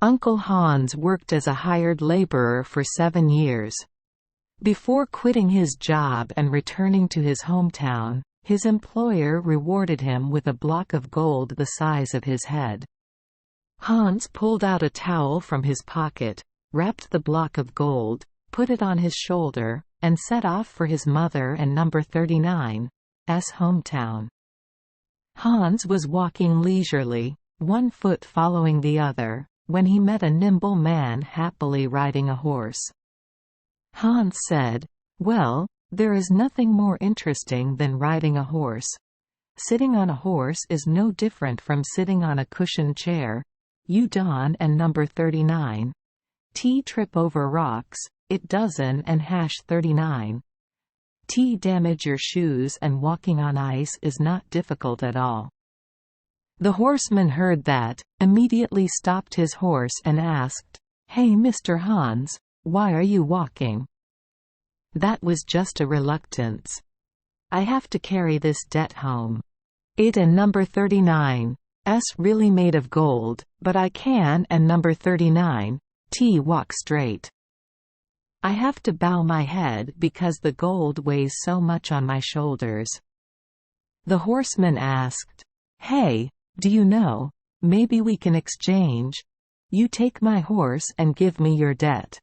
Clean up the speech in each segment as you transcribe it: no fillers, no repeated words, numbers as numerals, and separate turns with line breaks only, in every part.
Uncle Hans worked as a hired laborer for 7 years. Before quitting his job and returning to his hometown, his employer rewarded him with a block of gold the size of his head. Hans pulled out a towel from his pocket, wrapped the block of gold, put it on his shoulder, and set off for his mother and number 39's hometown. Hans was walking leisurely, one foot following the other, when he met a nimble man happily riding a horse. Hans said, "Well, there is nothing more interesting than riding a horse. Sitting on a horse is no different from sitting on a cushioned chair. You Don and number 39 T trip over rocks, it doesn't and hash 39 T damage your shoes, and walking on ice is not difficult at all." The horseman heard that, immediately stopped his horse and asked, "Hey Mr. Hans, why are you walking?" "That was just a reluctance. I have to carry this debt home. It and number 39's really made of gold, but I can and number 39 T walk straight. I have to bow my head because the gold weighs so much on my shoulders." The horseman asked, "Hey, do you know, maybe we can exchange? You take my horse and give me your debt."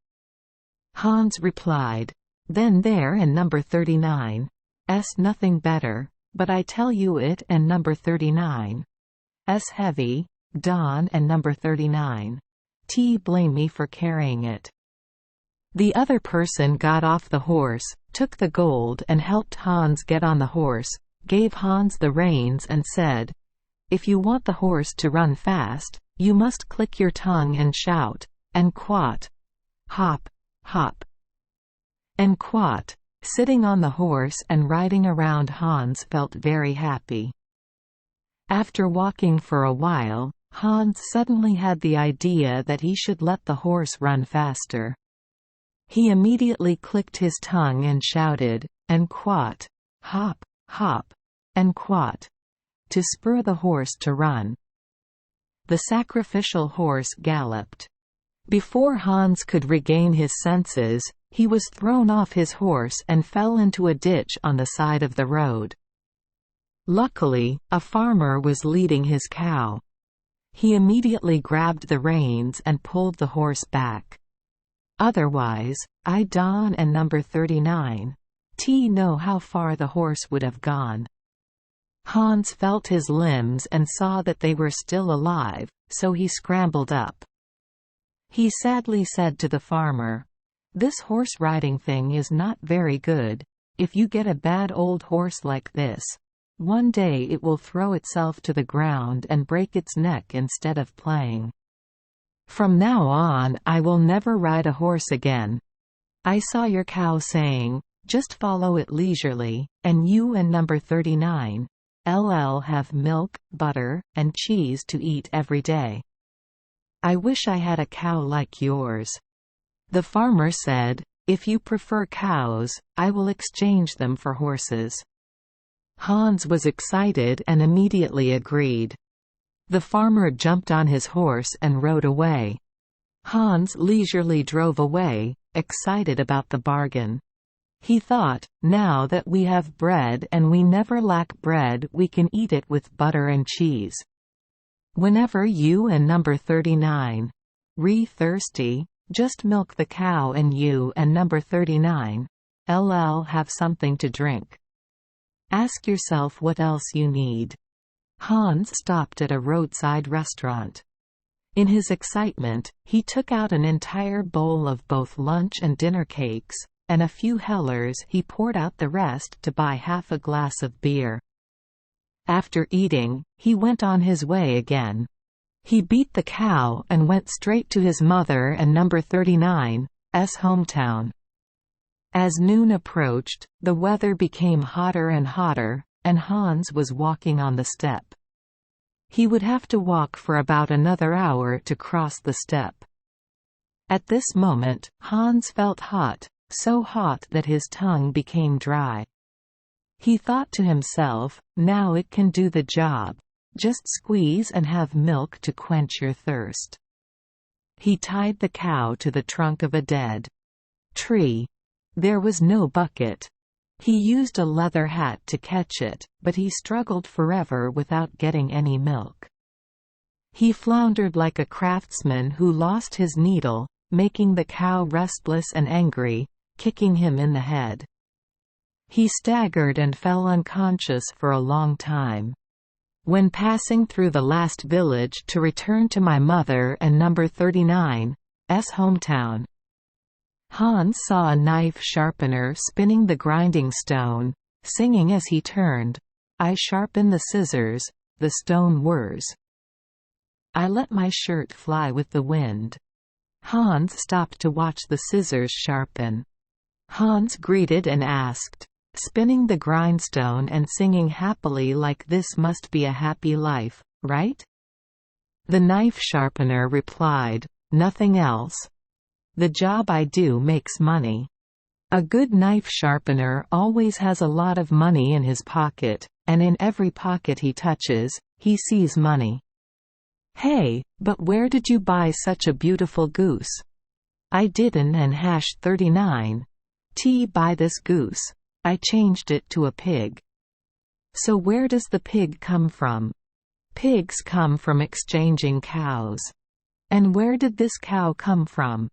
Hans replied, "Then there and number 39's nothing better, but I tell you it and number 39's heavy, Don and number 39 T blame me for carrying it." The other person got off the horse, took the gold and helped Hans get on the horse, gave Hans the reins and said, "If you want the horse to run fast, you must click your tongue and shout, and quat, hop, hop." And quat. Sitting on the horse and riding around, Hans felt very happy. After walking for a while, Hans suddenly had the idea that he should let the horse run faster. He immediately clicked his tongue and shouted, and quat, hop, hop, and quat, to spur the horse to run. The sacrificial horse galloped. Before Hans could regain his senses, he was thrown off his horse and fell into a ditch on the side of the road. Luckily, a farmer was leading his cow. He immediately grabbed the reins and pulled the horse back. Otherwise, I Don and number 39 T know how far the horse would have gone. Hans felt his limbs and saw that they were still alive, so he scrambled up. He sadly said to the farmer, "This horse riding thing is not very good. If you get a bad old horse like this, one day it will throw itself to the ground and break its neck instead of playing. From now on I will never ride a horse again. I saw your cow saying, just follow it leisurely, and you and number 39 LL have milk, butter, and cheese to eat every day. I wish I had a cow like yours." The farmer said, "If you prefer cows, I will exchange them for horses." Hans was excited and immediately agreed. The farmer jumped on his horse and rode away. Hans leisurely drove away, excited about the bargain. He thought, "Now that we have bread and we never lack bread, we can eat it with butter and cheese. Whenever you and number 39 thirsty, just milk the cow and you and number 39 LL have something to drink. Ask yourself what else you need." Hans stopped at a roadside restaurant. In his excitement, he took out an entire bowl of both lunch and dinner cakes, and a few hellers. He poured out the rest to buy half a glass of beer. After eating, he went on his way again. He beat the cow and went straight to his mother and number 39's hometown. As noon approached, the weather became hotter and hotter, and Hans was walking on the steppe. He would have to walk for about another hour to cross the steppe. At this moment, Hans felt hot, so hot that his tongue became dry. He thought to himself, "Now it can do the job. Just squeeze and have milk to quench your thirst." He tied the cow to the trunk of a dead tree. There was no bucket. He used a leather hat to catch it, but he struggled forever without getting any milk. He floundered like a craftsman who lost his needle, making the cow restless and angry, kicking him in the head. He staggered and fell unconscious for a long time. When passing through the last village to return to my mother and number 39's hometown, Hans saw a knife sharpener spinning the grinding stone, singing as he turned, "I sharpen the scissors, the stone whirs. I let my shirt fly with the wind." Hans stopped to watch the scissors sharpen. Hans greeted and asked, "Spinning the grindstone and singing happily like this must be a happy life, right?" The knife sharpener replied, "Nothing else. The job I do makes money." A good knife sharpener always has a lot of money in his pocket, and in every pocket he touches, he sees money. "Hey, but where did you buy such a beautiful goose?" "I didn't and hash 39 T buy this goose. I changed it to a pig." "So where does the pig come from?" "Pigs come from exchanging cows." "And where did this cow come from?"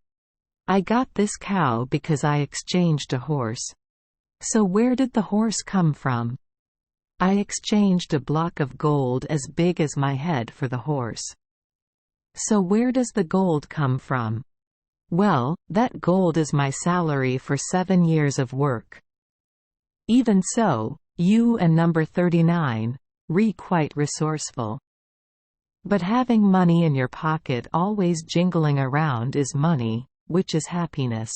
"I got this cow because I exchanged a horse." "So where did the horse come from?" "I exchanged a block of gold as big as my head for the horse." "So where does the gold come from?" "Well, that gold is my salary for 7 years of work." Even so, you and number 39 re quite resourceful. But having money in your pocket always jingling around is money, which is happiness.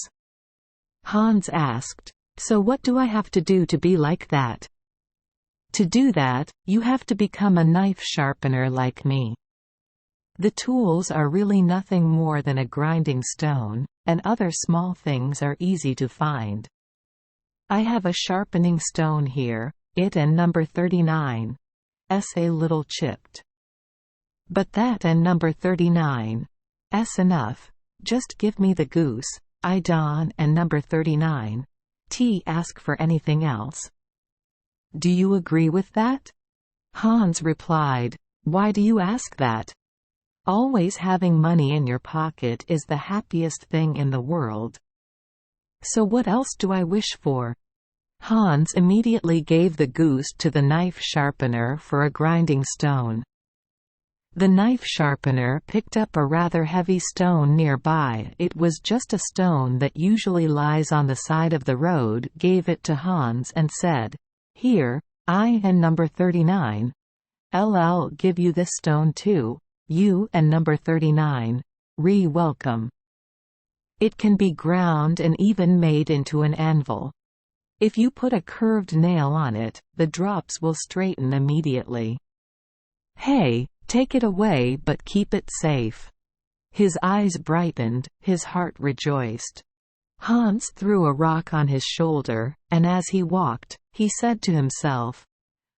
Hans asked, "So what do I have to do to be like that?" "To do that, you have to become a knife sharpener like me. The tools are really nothing more than a grinding stone, and other small things are easy to find. I have a sharpening stone here, it and number 39's a little chipped. But that and number 39's enough. Just give me the goose, I don and number 39's ask for anything else. Do you agree with that?" Hans replied, "Why do you ask that? Always having money in your pocket is the happiest thing in the world. So what else do I wish for?" Hans immediately gave the goose to the knife sharpener for a grinding stone. The knife sharpener picked up a rather heavy stone nearby. It was just a stone that usually lies on the side of the road, gave it to Hans and said, "Here, I and number 39 I'll give you this stone too. You and number 39 welcome. It can be ground and even made into an anvil. If you put a curved nail on it, the drops will straighten immediately. Hey, take it away but keep it safe." His eyes brightened, his heart rejoiced. Hans threw a rock on his shoulder, and as he walked, he said to himself,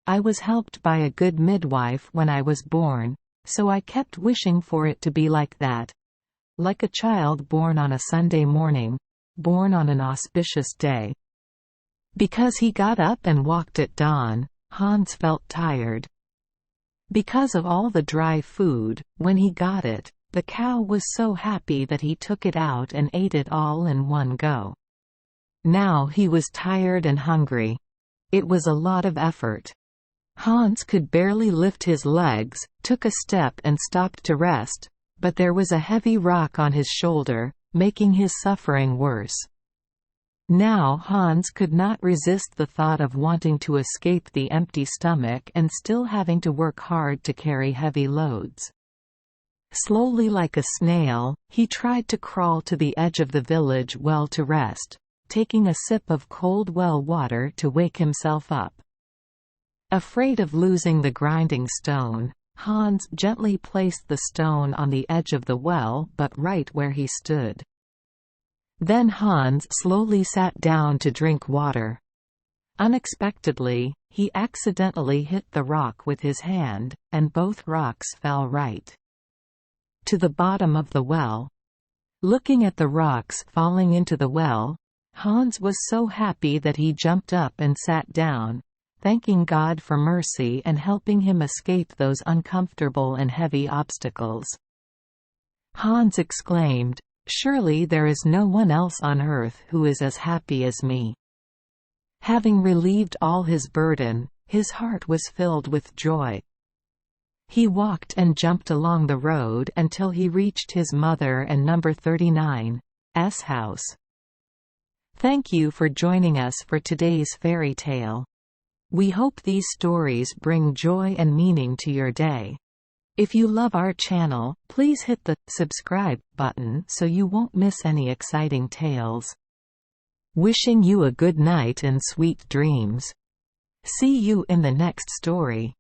"I was helped by a good midwife when I was born, so I kept wishing for it to be like that. Like a child born on a Sunday morning, born on an auspicious day." Because he got up and walked at dawn, Hans felt tired. Because of all the dry food, when he got it, the cow was so happy that he took it out and ate it all in one go. Now he was tired and hungry. It was a lot of effort. Hans could barely lift his legs, took a step and stopped to rest, but there was a heavy rock on his shoulder, making his suffering worse. Now Hans could not resist the thought of wanting to escape the empty stomach and still having to work hard to carry heavy loads. Slowly like a snail, he tried to crawl to the edge of the village well to rest, taking a sip of cold well water to wake himself up. Afraid of losing the grinding stone, Hans gently placed the stone on the edge of the well but right where he stood. Then Hans slowly sat down to drink water. Unexpectedly, he accidentally hit the rock with his hand, and both rocks fell right to the bottom of the well. Looking at the rocks falling into the well, Hans was so happy that he jumped up and sat down, thanking God for mercy and helping him escape those uncomfortable and heavy obstacles. Hans exclaimed, "Surely there is no one else on earth who is as happy as me." Having relieved all his burden, his heart was filled with joy. He walked and jumped along the road until he reached his mother and number 39's house. Thank you for joining us for today's fairy tale. We hope these stories bring joy and meaning to your day. If you love our channel, please hit the subscribe button so you won't miss any exciting tales. Wishing you a good night and sweet dreams. See you in the next story.